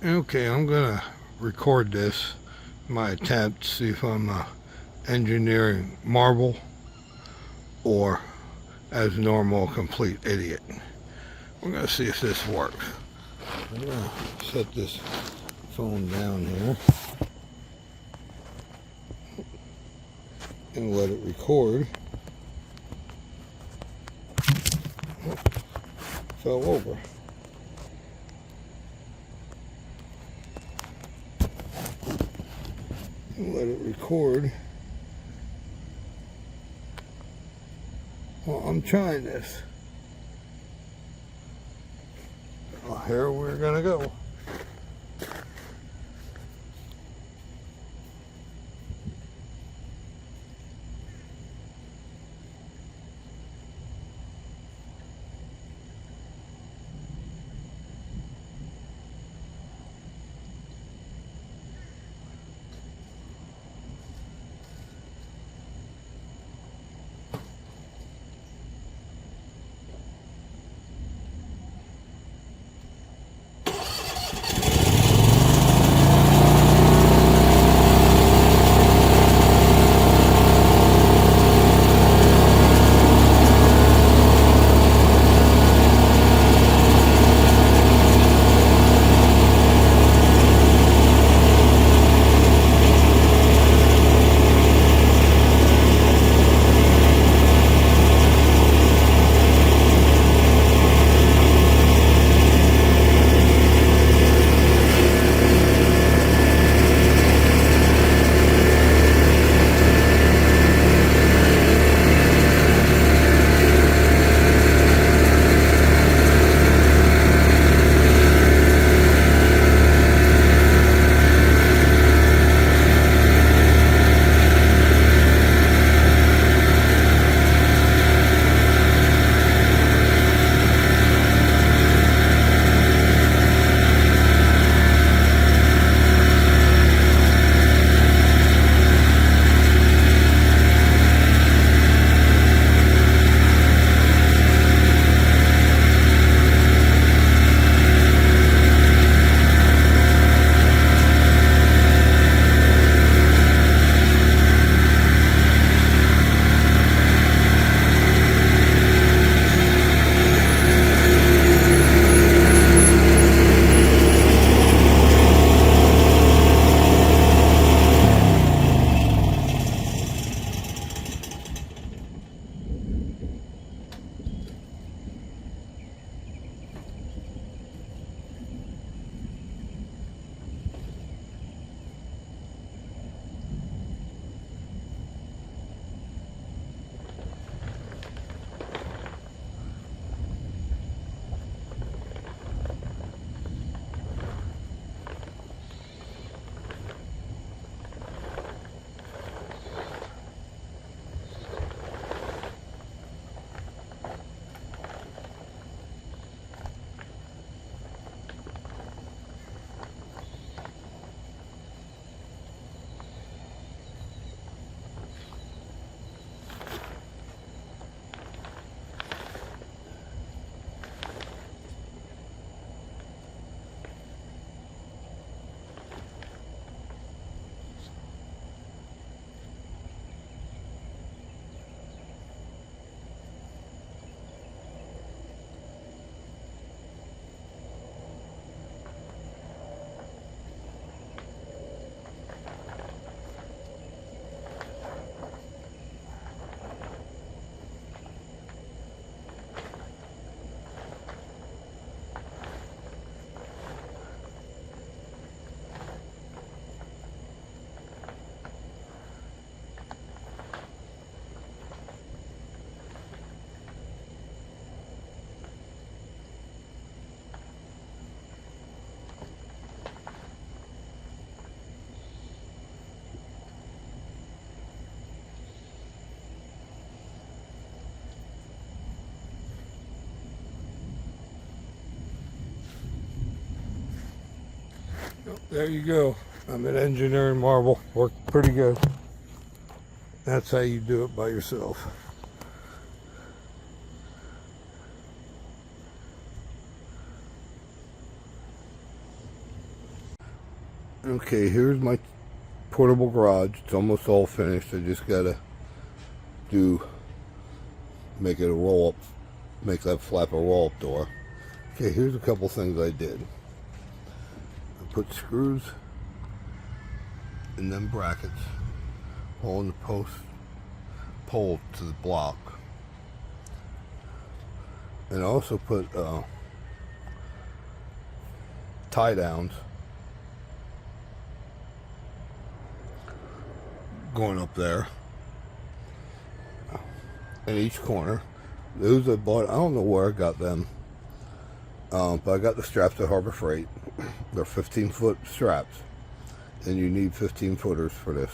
Okay, I'm gonna record this, my attempt, to see if I'm engineering marble or as normal, a complete idiot. We're gonna see if this works. I'm gonna set this phone down here and let it record. Fell over. Let it record. Well, I'm trying this. Well, here we're gonna go. There you go. I'm at engineering marble. Worked pretty good. That's how you do it by yourself. Okay, here's my portable garage. It's almost all finished. I just gotta make it a roll up, make that flap a roll up door. Okay, here's a couple things I did. I put screws in them brackets, holding the pole to the block, and I also put tie downs going up there in each corner. Those I bought, I don't know where I got them, but I got the straps at Harbor Freight. They're 15-foot straps, and you need 15 footers for this.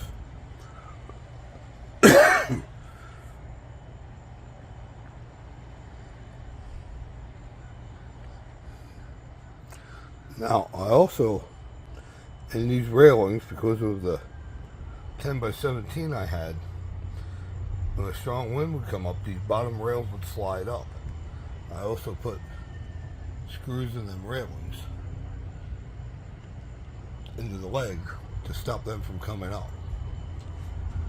Now, I also, in these railings, because of the 10 by 17 I had, when a strong wind would come up, these bottom rails would slide up. I also put screws in them railings into the leg to stop them from coming up.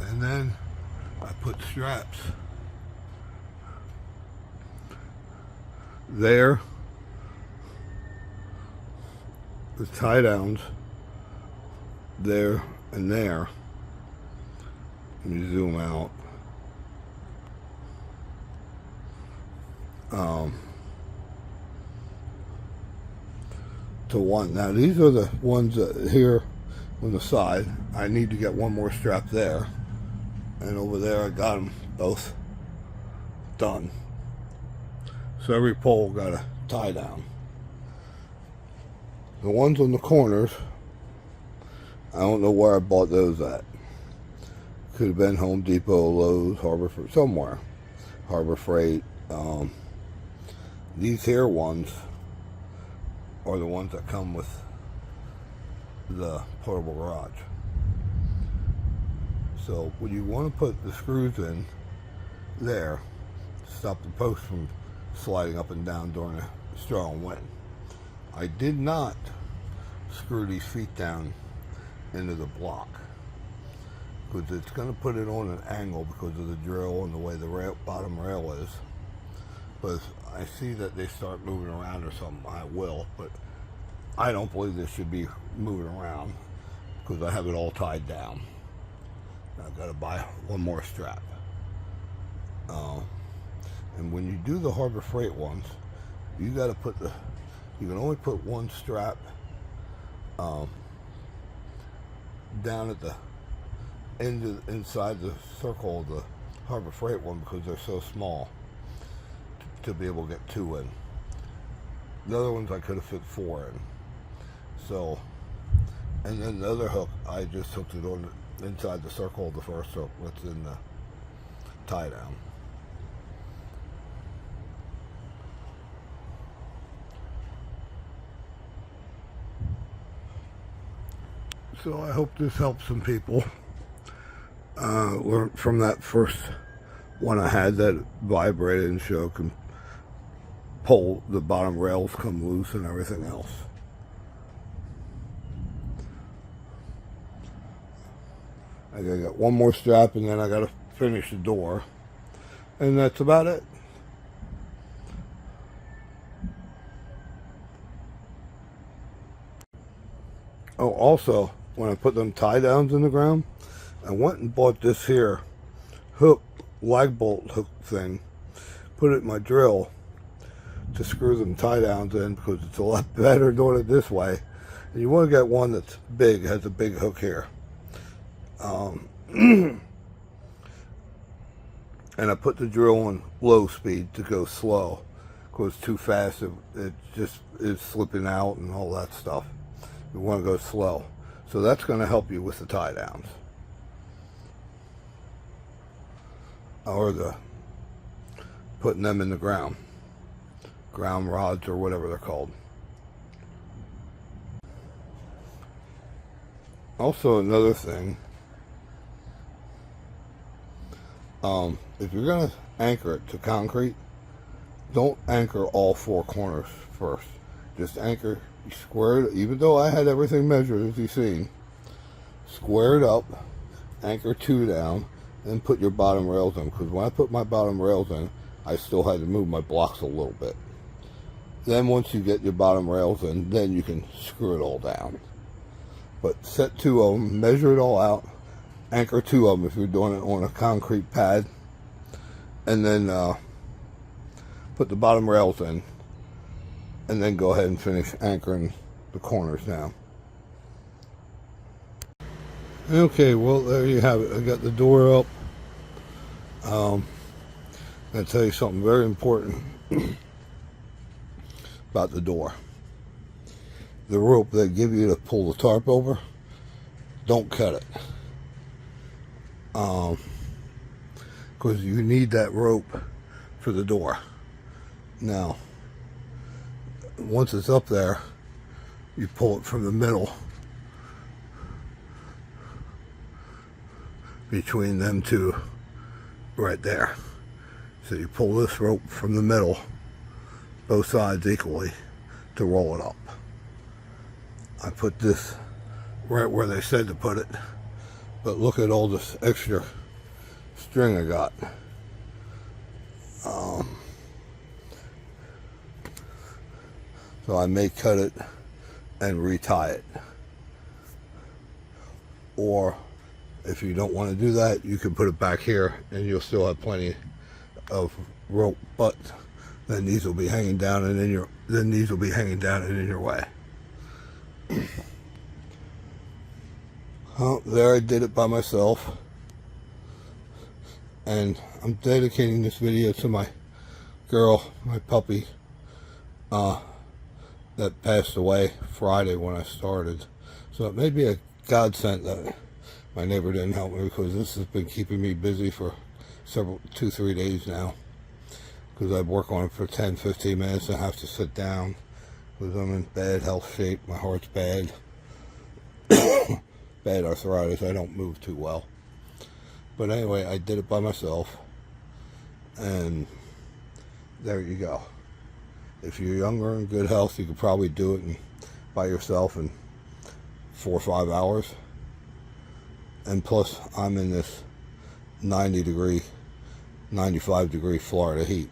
And then I put straps there, the tie downs there and there. Let me zoom out. To one. Now these are the ones that here on the side. I need to get one more strap there, and over there I got them both done. So every pole got a tie down. The ones on the corners, I don't know where I bought those at. Could have been Home Depot, Lowe's, Harbor Freight, somewhere. Harbor Freight. These here ones are the ones that come with the portable garage. So when you want to put the screws in there, stop the post from sliding up and down during a strong wind. I did not screw these feet down into the block, because it's going to put it on an angle because of the drill and the way the bottom rail is. But if I see that they start moving around or something, I will, but I don't believe this should be moving around because I have it all tied down. I've got to buy one more strap. And when you do the Harbor Freight ones, you got to put you can only put one strap down at the inside the circle of the Harbor Freight one, because they're so small to be able to get two in. The other ones I could have fit four in. So, and then the other hook, I just hooked it on inside the circle of the first hook that's in the tie down. So I hope this helps some people. Learn from that first one I had that vibrated and shook and pull the bottom rails come loose and everything else. I gotta get one more strap, and then I gotta finish the door, and that's about it. Oh, also, when I put them tie downs in the ground, I went and bought this here hook, lag bolt hook thing, put it in my drill to screw them tie downs in, because it's a lot better doing it this way. And you want to get one that's big, has a big hook here. And I put the drill on low speed to go slow, because too fast it just is slipping out and all that stuff. You want to go slow. So that's going to help you with the tie downs, or the putting them in the ground rods or whatever they're called. Also, another thing, if you're going to anchor it to concrete, don't anchor all four corners first. Just anchor, you square it, even though I had everything measured as you've seen. square it up, anchor 2 down, then put your bottom rails in, because when I put my bottom rails in, I still had to move my blocks a little bit. Then once you get your bottom rails in, then you can screw it all down. But set 2 of them, measure it all out, anchor 2 of them if you're doing it on a concrete pad, and then put the bottom rails in, and then go ahead and finish anchoring the corners down. Okay, well, there you have it. I got the door up. I'm going to tell you something very important about the door. The rope they give you to pull the tarp over, don't cut it. Because you need that rope for the door. Now, once it's up there, you pull it from the middle between them two right there. So you pull this rope from the middle, both sides equally, to roll it up. I put this right where they said to put it, but look at all this extra string I got. So I may cut it and retie it. Or if you don't want to do that, you can put it back here and you'll still have plenty of rope, but then these will be hanging down and in your way. Well, there I did it by myself, and I'm dedicating this video to my girl, my puppy, that passed away Friday when I started. So it may be a godsend that my neighbor didn't help me, because this has been keeping me busy for 2-3 days now, because I work on it for 10-15 minutes and have to sit down because I'm in bad health shape. My heart's bad. Bad arthritis. I don't move too well. But anyway, I did it by myself, and there you go. If you're younger and good health, you could probably do it by yourself in 4 or 5 hours. And plus, I'm in this 95 degree Florida heat.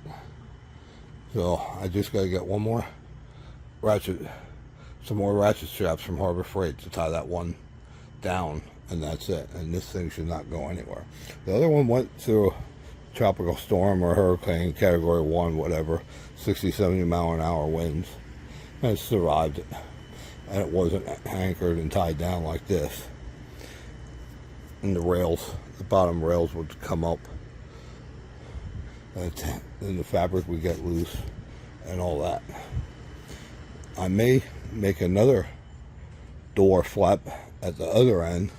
So I just got to get some more ratchet straps from Harbor Freight to tie that one down, and that's it. And this thing should not go anywhere. The other one went through a tropical storm or hurricane, category 1, whatever, 60-70 mile an hour winds, and it survived it. And it wasn't anchored and tied down like this. And the bottom rails would come up, and then the fabric would get loose and all that. I may make another door flap at the other end,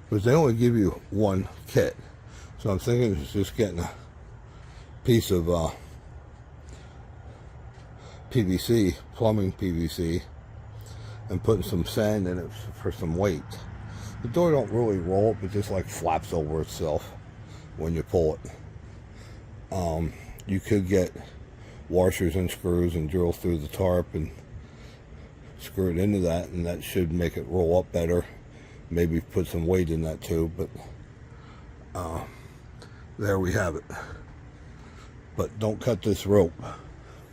because they only give you one kit. So I'm thinking it's just getting a piece of PVC, plumbing PVC, and putting some sand in it for some weight. The door don't really roll, it just like flaps over itself when you pull it. You could get washers and screws and drill through the tarp and screw it into that, and that should make it roll up better. Maybe put some weight in that too, but there we have it. But don't cut this rope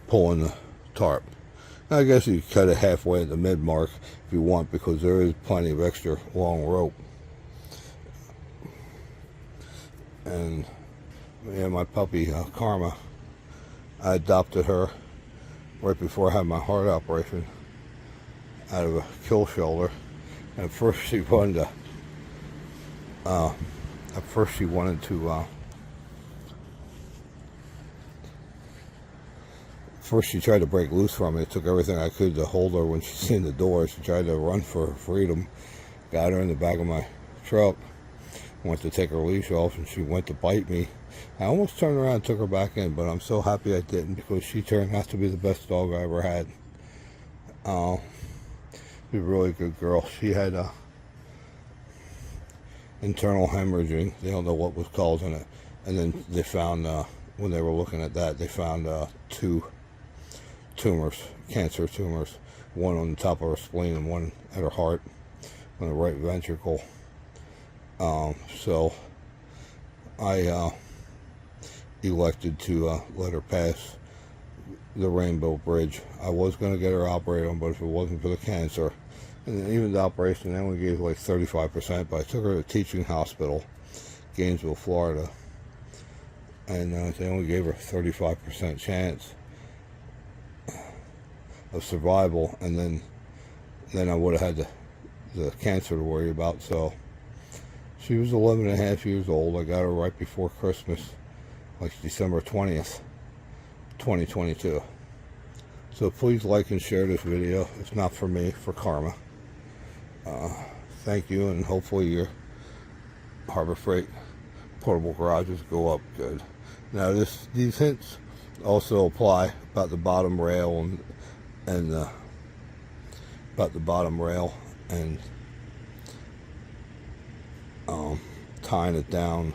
pulling the tarp. I guess you could cut it halfway at the mid mark if you want, because there is plenty of extra long rope. And yeah, my puppy Karma, I adopted her right before I had my heart operation out of a kill shelter. And at first she wanted to First she tried to break loose from me. It took everything I could to hold her when she seen the door. She tried to run for her freedom. Got her in the back of my truck. Went to take her leash off, and she went to bite me. I almost turned around and took her back in, but I'm so happy I didn't, because she turned out to be the best dog I ever had. She's a really good girl. She had internal hemorrhaging. They don't know what was causing it. And then they found, when they were looking at that, they found 2 tumors, cancer tumors. One on the top of her spleen and one at her heart, on the right ventricle. So I elected to let her pass the Rainbow Bridge. I was going to get her operated on, but if it wasn't for the cancer, and even the operation, they only gave like 35%, but I took her to a teaching hospital, Gainesville, Florida, and they only gave her 35% chance of survival, and then I would have had the cancer to worry about. So she was 11 and a half years old. I got her right before Christmas, like December 20th, 2022. So please like and share this video. It's not for me, for karma. Thank you, and hopefully your Harbor Freight portable garages go up good. Now these hints also apply about the bottom rail and about the bottom rail and tying it down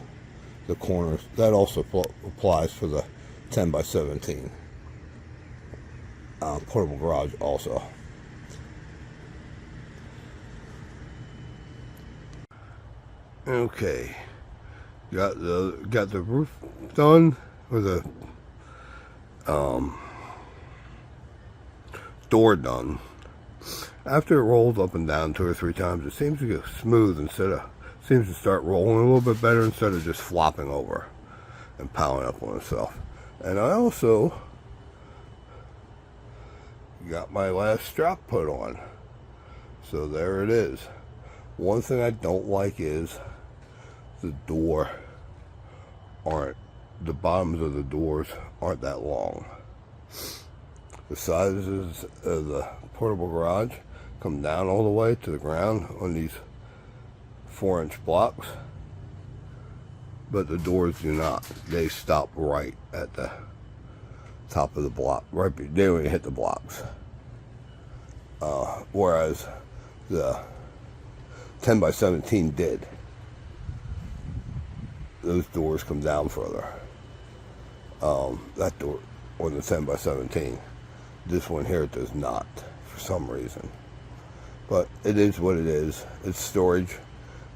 the corners. That also applies for the 10 by 17 portable garage also. Okay, got the roof done, or the door done. After it rolls up and down 2 or 3 times, it seems to get smooth seems to start rolling a little bit better instead of just flopping over and piling up on itself. And I also got my last strap put on. So there it is. One thing I don't like is the bottoms of the doors aren't that long. The sizes of the portable garage come down all the way to the ground on these 4-inch blocks, but the doors do not. They stop right at the top of the block, right. They don't even hit the blocks. Whereas the 10 by 17 did. Those doors come down further. That door on the 10 by 17. This one here does not, for some reason. But it is what it is. It's storage.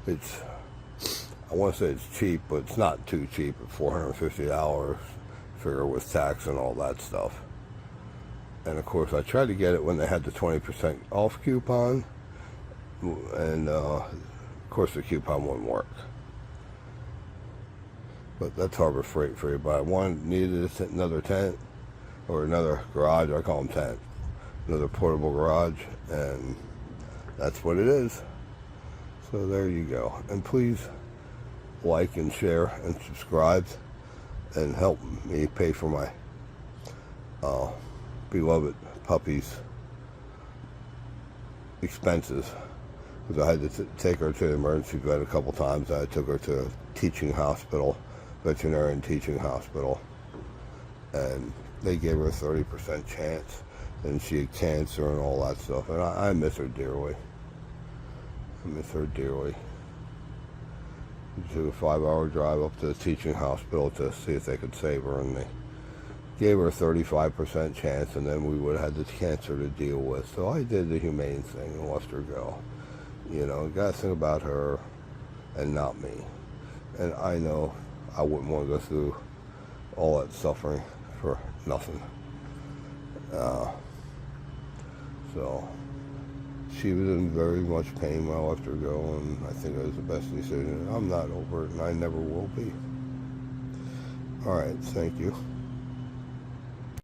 I want to say it's cheap, but it's not too cheap at $450. Figure with tax and all that stuff. And of course, I tried to get it when they had the 20% off coupon, and of course the coupon wouldn't work. But that's Harbor Freight for you. But I needed another tent, or another garage. I call them tent. Another portable garage, and that's what it is. So there you go. And please like and share and subscribe and help me pay for my beloved puppy's expenses, because I had to take her to the emergency vet a couple times. I took her to a teaching hospital, veterinarian teaching hospital, and they gave her a 30% chance, and she had cancer and all that stuff, and I miss her dearly. I miss her dearly. We took a 5-hour drive up to the teaching hospital to see if they could save her, and they gave her a 35% chance, and then we would have had the cancer to deal with. So I did the humane thing and let her go. You know, you gotta think about her and not me. And I know I wouldn't want to go through all that suffering for nothing. So she was in very much pain when I let her go, and I think it was the best decision. I'm not over it, and I never will be. All right, thank you.